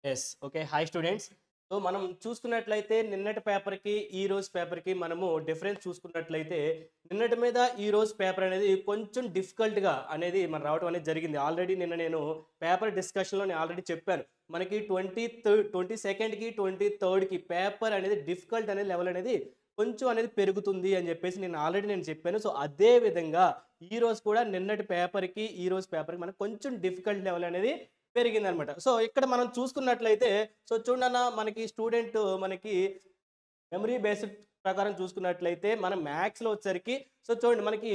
Yes. Okay. Hi students. So, మనం చూసుకున్నట్లయితే నిన్నటి పేపర్‌కి, ఈ రోజు పేపర్‌కి మనము డిఫరెన్స్ చూసుకున్నట్లయితే, నిన్నటి మీద ఈ రోజు పేపర్ అనేది కొంచెం డిఫికల్ట్‌గా అనేది మన రావడం అనేది జరిగింది. ఆల్రెడీ నిన్న నేను పేపర్ డిస్కషన్‌లో నేను ఆల్రెడీ చెప్పాను. మనకి 22కి, 23కి పేపర్ అనేది డిఫికల్ట్ అనే లెవెల్ అనేది కొంచెం అనేది పెరుగుతుంది అని చెప్పేసి నేను ఆల్రెడీ చెప్పాను. సో, అదే విధంగా ఈ రోజు కూడా నిన్నటి పేపర్‌కి, ఈ రోజు పేపర్‌కి మనకు కొంచెం డిఫికల్ట్ లెవెల్ అనేది పెరిగిందనమాట. సో, ఇక్కడ మనం చూసుకున్నట్లయితే చూడన్న మనకి స్టూడెంట్ మనకి మెమరీ బేస్డ్ ప్రకారం చూసుకున్నట్లయితే మన మ్యాథ్స్‌లో వచ్చేసరికి చూడండి మనకి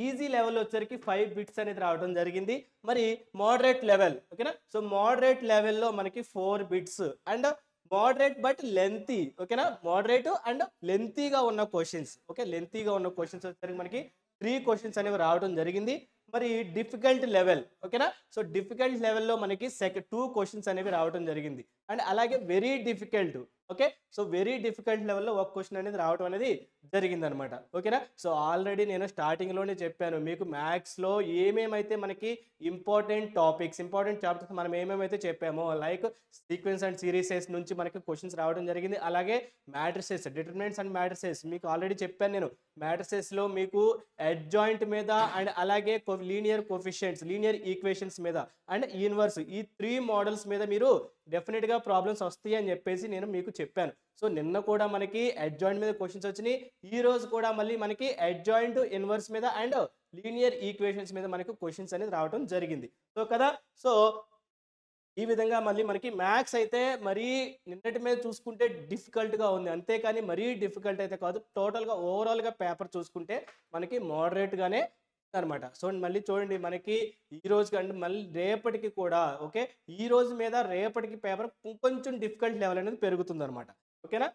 ఈజీ లెవెల్‌లో వచ్చేసరికి 5 బిట్స్ అనేది రావడం జరిగింది. మరి మోడరేట్ లెవెల్ ఓకేనా? సో, మోడరేట్ లెవెల్‌లో మనకి 4 bits and moderate but lengthy ఓకేనా? మోడరేట్ అండ్ లెంతీగా ఉన్న క్వెషన్స్ ఓకే. లెంతీగా ఉన్న క్వెషన్స్ వచ్చేసరికి మనకి 3 క్వెషన్స్ అనేవి రావడం జరిగింది. మరి డిఫికల్ట్ లెవెల్ ఓకేనా? సో, డిఫికల్ట్ లెవెల్‌లో మనకి 2 క్వెషన్స్ అనేవి రావడం జరిగింది. అండ్ అలాగే very difficult okay. So, very difficult లెవెల్‌లో ఒక క్వెషన్ అనేది రావడం అనేది జరిగిందనమాట. ఓకేనా? సో, ఆల్రెడీ నేను స్టార్టింగ్‌లోనే చెప్పాను. మీకు మ్యాథ్స్‌లో ఏమేమైతే మనకి ఇంపార్టెంట్ చాప్టర్స్ మనం ఏమేమైతే చెప్పామో లైక్ సీక్వెన్స్ అండ్ సిరీసెస్ నుంచి మనకి క్వెషన్స్ రావడం జరిగింది. అలాగే మ్యాట్రిసెస్, డిటర్మినెంట్స్ అండ్ మ్యాట్రిసెస్ మీకు ఆల్రెడీ చెప్పాను నేను. మ్యాట్రిసెస్‌లో మీకు అడ్జాయింట్ మీద అండ్ అలాగే లీనియర్ కోఎఫిషియెంట్స్, లీనియర్ ఈక్వేషన్స్ మీద అండ్ ఇన్వర్స్ ఈ 3 మోడల్స్ మీద మీరు డెఫినిట్‌గా ప్రాబ్లమ్స్ వస్తాయి అని చెప్పేసి నేను మీకు చెప్పాను. సో, నిన్న కూడా మనకి అడ్జాయింట్ మీద క్వెషన్స్ వచ్చినాయి. ఈ రోజు కూడా మళ్ళీ మనకి అడ్జాయింట్, ఇన్వర్స్ మీద అండ్ లీనియర్ ఈక్వేషన్స్ మీద మనకు క్వెషన్స్ అనేది రావడం జరిగింది. సో, కదా! సో, ఈ విధంగా మళ్ళీ మనకి మ్యాథ్స్ అయితే మరీ నిన్నటి మీద చూసుకుంటే డిఫికల్ట్‌గా ఉంది. అంతేకాని మరీ డిఫికల్ట్ అయితే కాదు. టోటల్‌గా ఓవరాల్‌గా పేపర్ చూసుకుంటే మనకి మోడరేట్‌గానే ఉందనమాట. సో, మళ్ళీ చూడండి మనకి ఈ రోజుకి అంటే మళ్ళీ రేపటికి కూడా ఓకే. ఈ రోజు మీద రేపటికి పేపర్ కొంచెం డిఫికల్ట్ లెవెల్ అనేది పెరుగుతుందనమాట. ఓకేనా?